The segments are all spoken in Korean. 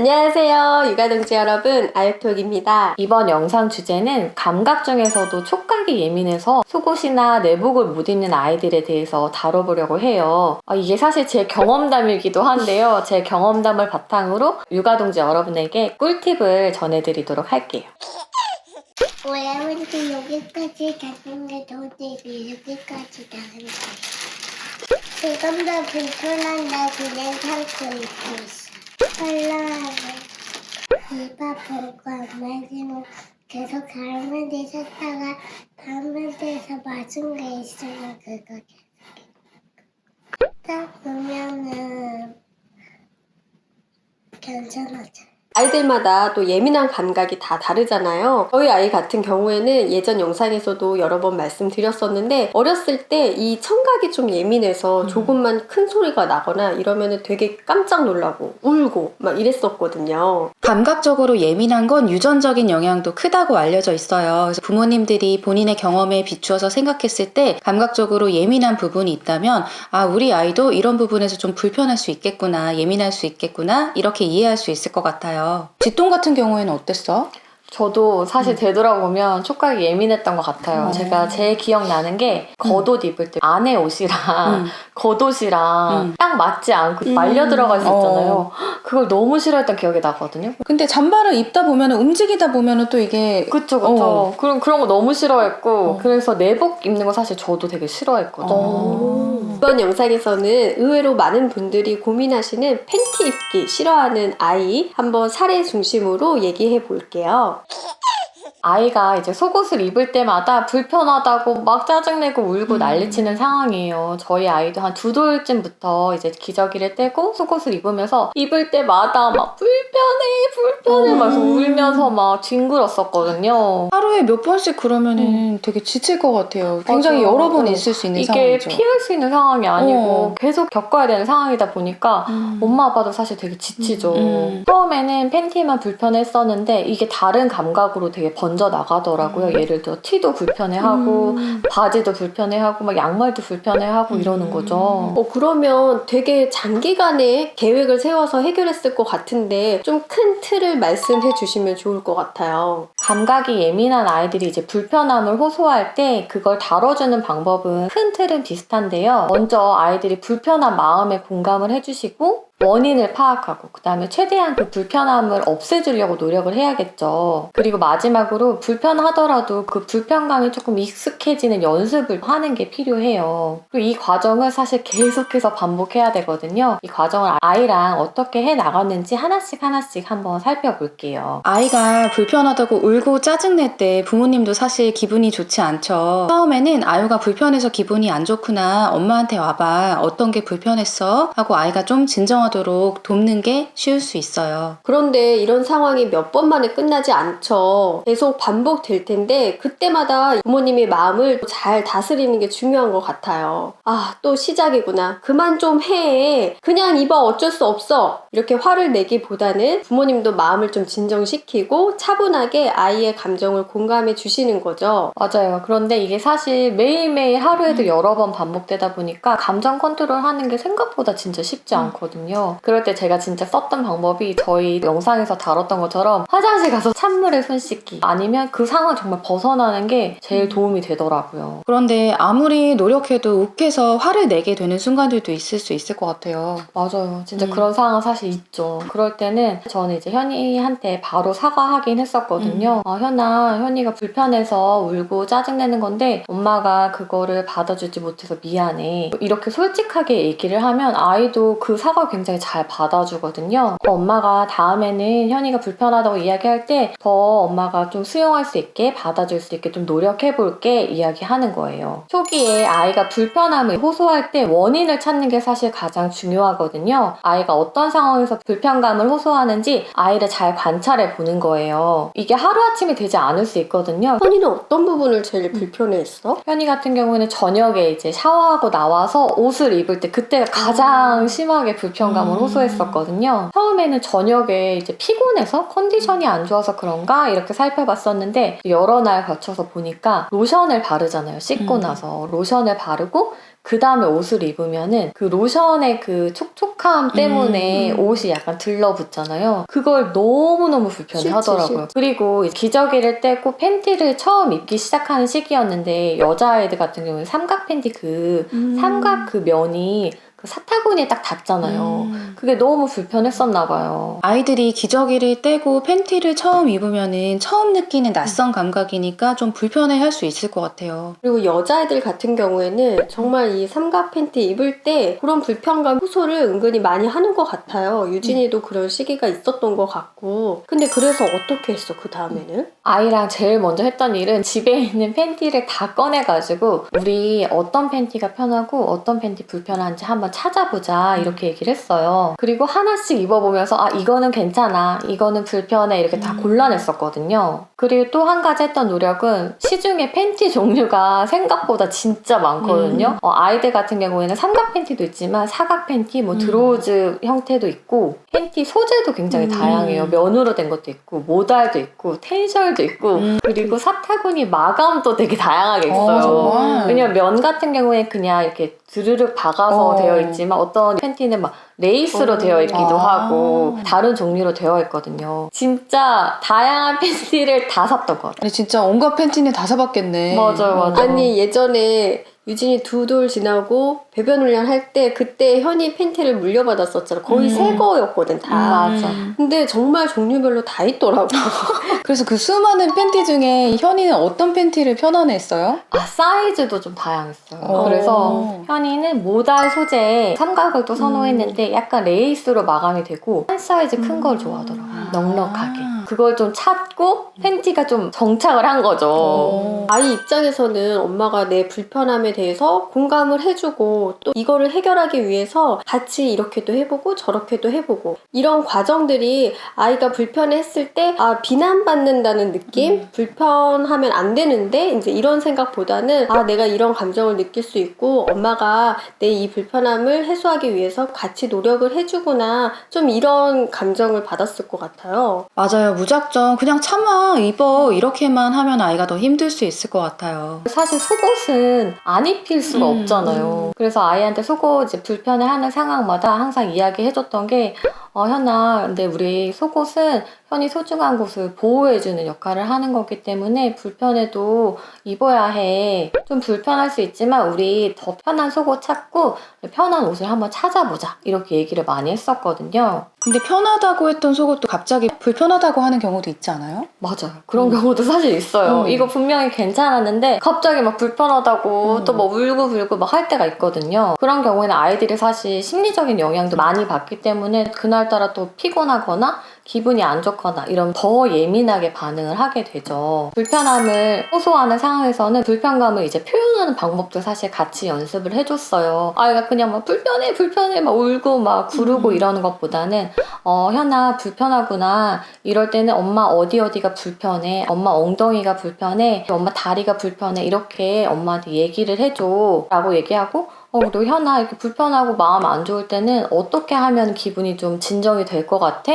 안녕하세요 육아동지 여러분, 아육톡입니다. 이번 영상 주제는 감각 중에서도 촉각이 예민해서 속옷이나 내복을 못 입는 아이들에 대해서 다뤄보려고 해요. 이게 사실 제 경험담이기도 한데요. 제 경험담을 바탕으로 육아동지 여러분에게 꿀팁을 전해드리도록 할게요. 오래오래 여기까지 갔는데 도대체 여기까지 나는데 지금 더 불편한데 그냥 참고 있고 있어. 헐라하네. 입 아픈 거 안 맞으면 계속 가을만 되셨다가 밤만 돼서 맞은 게 있으면 그거 계속 딱 보면은 괜찮아져. 아이들마다 또 예민한 감각이 다 다르잖아요. 저희 아이 같은 경우에는 예전 영상에서도 여러 번 말씀드렸었는데, 어렸을 때 이 청각이 좀 예민해서 조금만 큰 소리가 나거나 이러면 되게 깜짝 놀라고 울고 막 이랬었거든요. 감각적으로 예민한 건 유전적인 영향도 크다고 알려져 있어요. 그래서 부모님들이 본인의 경험에 비추어서 생각했을 때 감각적으로 예민한 부분이 있다면 우리 아이도 이런 부분에서 좀 불편할 수 있겠구나, 예민할 수 있겠구나, 이렇게 이해할 수 있을 것 같아요. 쥐똥 같은 경우에는 어땠어? 저도 사실 되돌아보면 촉각이 예민했던 것 같아요. 제가 제일 기억나는 게 겉옷 입을 때 안에 옷이랑 겉옷이랑 딱 맞지 않고 말려 들어가 있었잖아요. 그걸 너무 싫어했던 기억이 나거든요. 근데 잠바를 입다 보면 움직이다 보면 또 이게 그쵸. 그런 거 너무 싫어했고 그래서 내복 입는 거 사실 저도 되게 싫어했거든요. 이번 영상에서는 의외로 많은 분들이 고민하시는 팬티 입기 싫어하는 아이 한번 사례 중심으로 얘기해 볼게요. 아이가 이제 속옷을 입을 때마다 불편하다고 막 짜증내고 울고 난리치는 상황이에요. 저희 아이도 한 2돌쯤부터 이제 기저귀를 떼고 속옷을 입으면서 입을 때마다 막 불편해 막 울면서 막 뒹굴었었거든요. 하루에 몇 번씩 그러면은 되게 지칠 것 같아요. 굉장히 맞아요. 여러 번 있을 수 있는 이게 상황이죠. 피할 수 있는 상황이 아니고 계속 겪어야 되는 상황이다 보니까 엄마 아빠도 사실 되게 지치죠. 처음에는 팬티만 불편했었는데 이게 다른 감각으로 되게 번져 나가더라고요. 예를 들어 티도 불편해하고 바지도 불편해하고 막 양말도 불편해하고 이러는 거죠. 그러면 되게 장기간의 계획을 세워서 해결했을 것 같은데 좀 큰 틀을 말씀해 주시면 좋을 것 같아요. 감각이 예민한 아이들이 이제 불편함을 호소할 때 그걸 다뤄주는 방법은 큰 틀은 비슷한데요. 먼저 아이들이 불편한 마음에 공감을 해주시고 원인을 파악하고 그 다음에 최대한 그 불편함을 없애주려고 노력을 해야겠죠. 그리고 마지막으로 불편하더라도 그 불편감이 조금 익숙해지는 연습을 하는 게 필요해요. 그리고 이 과정을 사실 계속해서 반복해야 되거든요. 이 과정을 아이랑 어떻게 해 나갔는지 하나씩 한번 살펴볼게요. 아이가 불편하다고 울고 짜증낼 때 부모님도 사실 기분이 좋지 않죠. 처음에는 아유가 불편해서 기분이 안 좋구나, 엄마한테 와봐, 어떤 게 불편했어? 하고 아이가 좀 진정하도록 돕는 게 쉬울 수 있어요. 그런데 이런 상황이 몇 번 만에 끝나지 않죠. 계속 반복될 텐데 그때마다 부모님의 마음을 잘 다스리는 게 중요한 것 같아요. 또 시작이구나, 그만 좀 해, 그냥 입어, 어쩔 수 없어, 이렇게 화를 내기보다는 부모님도 마음을 좀 진정시키고 차분하게 아이의 감정을 공감해 주시는 거죠. 맞아요. 그런데 이게 사실 매일매일 하루에도 여러 번 반복되다 보니까 감정 컨트롤 하는 게 생각보다 진짜 쉽지 않거든요. 그럴 때 제가 진짜 썼던 방법이 저희 영상에서 다뤘던 것처럼 화장실 가서 찬물에 손 씻기, 아니면 그 상황 정말 벗어나는 게 제일 도움이 되더라고요. 그런데 아무리 노력해도 욱해서 화를 내게 되는 순간들도 있을 수 있을 것 같아요. 맞아요. 진짜 그런 상황 사실 있죠. 그럴 때는 저는 이제 현이한테 바로 사과하긴 했었거든요. 현이가 불편해서 울고 짜증내는 건데 엄마가 그거를 받아주지 못해서 미안해, 이렇게 솔직하게 얘기를 하면 아이도 그 사과 굉장히 잘 받아주거든요. 엄마가 다음에는 현이가 불편하다고 이야기할 때 더 엄마가 좀 수용할 수 있게, 받아줄 수 있게 좀 노력해볼게 이야기하는 거예요. 초기에 아이가 불편함을 호소할 때 원인을 찾는 게 사실 가장 중요하거든요. 아이가 어떤 상황에서 불편감을 호소하는지 아이를 잘 관찰해 보는 거예요. 이게 하루아침에 되지 않을 수 있거든요. 현이는 어떤 부분을 제일 불편해했어? 현이 같은 경우에는 저녁에 이제 샤워하고 나와서 옷을 입을 때 그때가 가장 심하게 불편감을 호소했었거든요. 처음에는 저녁에 이제 피곤해서 컨디션이 안 좋아서 그런가 이렇게 살펴봤었는데 여러 날 거쳐서 보니까 로션을 바르잖아요. 씻고 나서 로션을 바르고 그 다음에 옷을 입으면은 그 로션의 그 촉촉함 때문에 옷이 약간 들러붙잖아요. 그걸 너무너무 불편해 싫지, 하더라고요. 싫지. 그리고 기저귀를 떼고 팬티를 처음 입기 시작하는 시기였는데 여자아이들 같은 경우는 삼각 팬티 삼각 그 면이 그 사타구니에 딱 닿잖아요. 그게 너무 불편했었나 봐요. 아이들이 기저귀를 떼고 팬티를 처음 입으면은 처음 느끼는 낯선 감각이니까 좀 불편해할 수 있을 것 같아요. 그리고 여자애들 같은 경우에는 정말 이 삼각 팬티 입을 때 그런 불편감 호소를 은근히 많이 하는 것 같아요. 유진이도 그런 시기가 있었던 것 같고. 근데 그래서 어떻게 했어, 그 다음에는? 아이랑 제일 먼저 했던 일은 집에 있는 팬티를 다 꺼내가지고 우리 어떤 팬티가 편하고 어떤 팬티 불편한지 한번 찾아보자 이렇게 얘기를 했어요. 그리고 하나씩 입어보면서 아 이거는 괜찮아, 이거는 불편해 이렇게 다 골라냈었거든요. 그리고 또 한 가지 했던 노력은 시중에 팬티 종류가 생각보다 진짜 많거든요. 아이들 같은 경우에는 삼각 팬티도 있지만 사각 팬티, 뭐 드로우즈 형태도 있고 팬티 소재도 굉장히 다양해요. 면으로 된 것도 있고 모달도 있고 텐셜도 있고 그리고 사타구니 마감도 되게 다양하게 있어요. 정말? 왜냐면 면 같은 경우에 그냥 이렇게 드르륵 박아서 되어 있지만 어떤 팬티는 막 레이스로 되어 있기도 하고 다른 종류로 되어 있거든요. 진짜 다양한 팬티를 다 샀던 것 같아요. 아니 진짜 온갖 팬티는 다 사봤겠네. 맞아요. 아니, 예전에 유진이 2돌 지나고 배변 훈련 할 때 그때 현이 팬티를 물려받았었잖아. 거의 새 거였거든, 다. 맞아. 근데 정말 종류별로 다 있더라고. 그래서 그 수많은 팬티 중에 현이는 어떤 팬티를 편안했어요? 아, 사이즈도 좀 다양했어요. 어. 그래서 현이는 모달 소재에 삼각을 또 선호했는데 약간 레이스로 마감이 되고 한 사이즈 큰 걸 좋아하더라고요. 넉넉하게. 그걸 좀 찾고 팬티가 좀 정착을 한 거죠. 아이 입장에서는 엄마가 내 불편함에 대해서 공감을 해주고 또 이거를 해결하기 위해서 같이 이렇게도 해보고 저렇게도 해보고 이런 과정들이 아이가 불편했을 때 아 비난받는다는 느낌? 불편하면 안 되는데 이제 이런 생각보다는 아 내가 이런 감정을 느낄 수 있고 엄마가 내 이 불편함을 해소하기 위해서 같이 노력을 해주구나 좀 이런 감정을 받았을 것 같아요. 맞아요. 무작정 그냥 참아 입어 이렇게만 하면 아이가 더 힘들 수 있을 것 같아요. 사실 속옷은 안 입힐 수가 없잖아요. 그래서 아이한테 속옷 이제 불편해하는 상황마다 항상 이야기해줬던 게 현아, 근데 우리 속옷은 현이 소중한 곳을 보호해주는 역할을 하는 거기 때문에 불편해도 입어야 해. 좀 불편할 수 있지만 우리 더 편한 속옷 찾고 편한 옷을 한번 찾아보자. 이렇게 얘기를 많이 했었거든요. 근데 편하다고 했던 속옷도 갑자기 불편하다고 하는 경우도 있지 않아요? 맞아요. 그런 경우도 사실 있어요. 이거 분명히 괜찮았는데 갑자기 막 불편하다고 또 뭐 울고불고 막 할 때가 있거든요. 그런 경우에는 아이들이 사실 심리적인 영향도 많이 받기 때문에 그날따라 또 피곤하거나 기분이 안 좋거나 이런 더 예민하게 반응을 하게 되죠. 불편함을 호소하는 상황에서는 불편감을 이제 표현하는 방법도 사실 같이 연습을 해줬어요. 아이가 그냥 막 불편해 막 울고 막 구르고 이러는 것보다는 현아 불편하구나. 이럴 때는 엄마 어디가 불편해. 엄마 엉덩이가 불편해. 엄마 다리가 불편해. 이렇게 엄마한테 얘기를 해줘 라고 얘기하고 너 현아 이렇게 불편하고 마음 안 좋을 때는 어떻게 하면 기분이 좀 진정이 될 것 같아?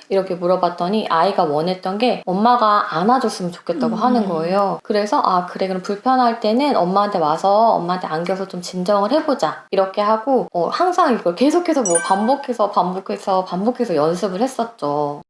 이렇게 물어봤더니 아이가 원했던 게 엄마가 안아줬으면 좋겠다고 하는 거예요. 그래서 그래 그럼 불편할 때는 엄마한테 와서 엄마한테 안겨서 좀 진정을 해보자 이렇게 하고 항상 이걸 계속해서 뭐 반복해서 연습을 했었죠.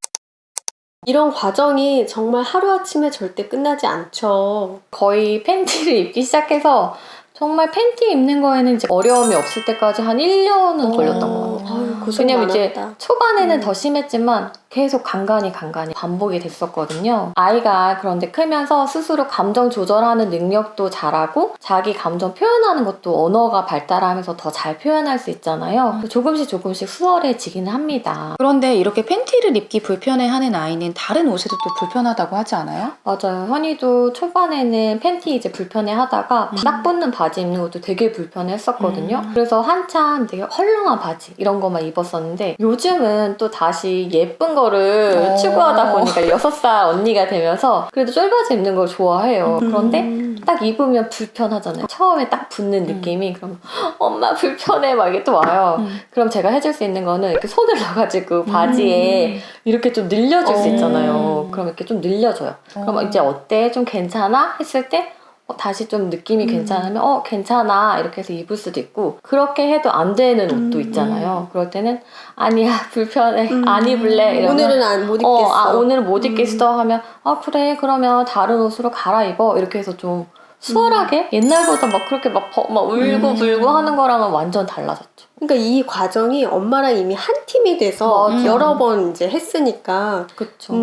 이런 과정이 정말 하루아침에 절대 끝나지 않죠. 거의 팬티를 입기 시작해서 정말 팬티 입는 거에는 이제 어려움이 없을 때까지 한 1년은 걸렸던 것 같아요. 아유, 고생 왜냐면 이제 많았다. 초반에는 더 심했지만 계속 간간히 반복이 됐었거든요. 아이가 그런데 크면서 스스로 감정 조절하는 능력도 잘하고 자기 감정 표현하는 것도 언어가 발달하면서 더 잘 표현할 수 있잖아요. 조금씩 수월해지기는 합니다. 그런데 이렇게 팬티를 입기 불편해하는 아이는 다른 옷에도 또 불편하다고 하지 않아요? 맞아요. 현이도 초반에는 팬티 이제 불편해하다가 딱 붙는 바지 입는 것도 되게 불편했었거든요. 그래서 한참 되게 헐렁한 바지 이런 것만 입었었는데 요즘은 또 다시 예쁜 거를 추구하다 보니까 6살 언니가 되면서 그래도 쫄바지 입는 걸 좋아해요. 그런데 딱 입으면 불편하잖아요. 처음에 딱 붙는 느낌이 그럼 엄마 불편해 막 이게 또 와요. 그럼 제가 해줄 수 있는 거는 이렇게 손을 넣어가지고 바지에 이렇게 좀 늘려줄 수 있잖아요. 그럼 이렇게 좀 늘려줘요. 그럼 이제 어때? 좀 괜찮아? 했을 때 다시 좀 느낌이 괜찮으면 괜찮아 이렇게 해서 입을 수도 있고, 그렇게 해도 안 되는 옷도 있잖아요. 그럴 때는 아니야 불편해 안 입을래 이러면 오늘은 못 입겠어. 오늘은 못 입겠어 하면 그래 그러면 다른 옷으로 갈아입어 이렇게 해서 좀 수월하게 옛날보다 막 그렇게 막 울고 불고 하는 거랑은 완전 달라졌죠. 그러니까 이 과정이 엄마랑 이미 한 팀이 돼서 맞아. 여러 번 이제 했으니까. 그쵸.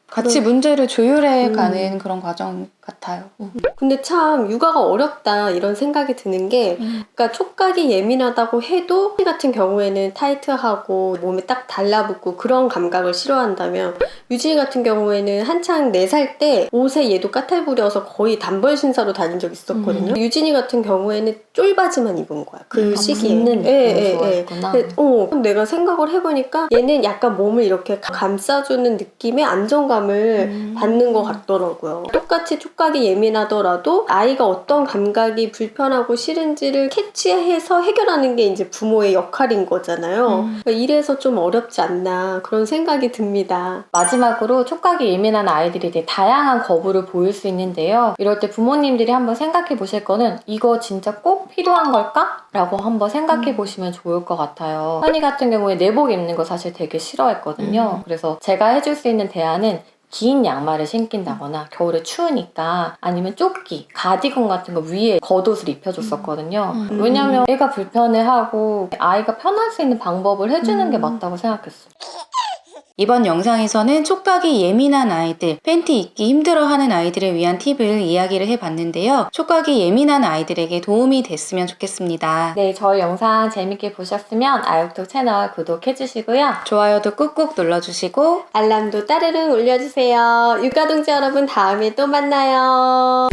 같이 문제를 조율해 가는 그런 과정 같아요. 근데 참 육아가 어렵다 이런 생각이 드는 게, 그러니까 촉각이 예민하다고 해도 이 같은 경우에는 타이트하고 몸에 딱 달라붙고 그런 감각을 싫어한다면, 유진이 같은 경우에는 한창 4살 때 옷에 얘도 까탈 부려서 거의 단벌 신사로 다닌 적 있었거든요. 유진이 같은 경우에는 쫄바지만 입은 거야 그 시기에. 입는 느낌을 좋아했구나. 근데, 내가 생각을 해보니까 얘는 약간 몸을 이렇게 감싸주는 느낌의 안정감을 받는 것 같더라고요. 똑같이 촉각이 예민하더라도 아이가 어떤 감각이 불편하고 싫은지를 캐치해서 해결하는 게 이제 부모의 역할인 거잖아요. 그러니까 이래서 좀 어렵지 않나 그런 생각이 듭니다. 마지막으로 촉각이 예민한 아이들이 되게 다양한 거부를 보일 수 있는데요. 이럴 때 부모님들이 한번 생각해 보실 거는 이거 진짜 꼭 필요한 걸까? 라고 한번 생각해 보시면 좋을 것 같아요. 현이 같은 경우에 내복 입는 거 사실 되게 싫어했거든요. 그래서 제가 해줄 수 있는 대안은 긴 양말을 신긴다거나 겨울에 추우니까 아니면 조끼, 가디건 같은 거 위에 겉옷을 입혀줬었거든요. 왜냐면 애가 불편해하고 아이가 편할 수 있는 방법을 해주는 게 맞다고 생각했어요. 이번 영상에서는 촉각이 예민한 아이들, 팬티 입기 힘들어하는 아이들을 위한 팁을 이야기를 해봤는데요. 촉각이 예민한 아이들에게 도움이 됐으면 좋겠습니다. 네, 저희 영상 재밌게 보셨으면 아육톡 채널 구독해주시고요. 좋아요도 꾹꾹 눌러주시고 알람도 따르릉 올려주세요. 육아동지 여러분, 다음에 또 만나요.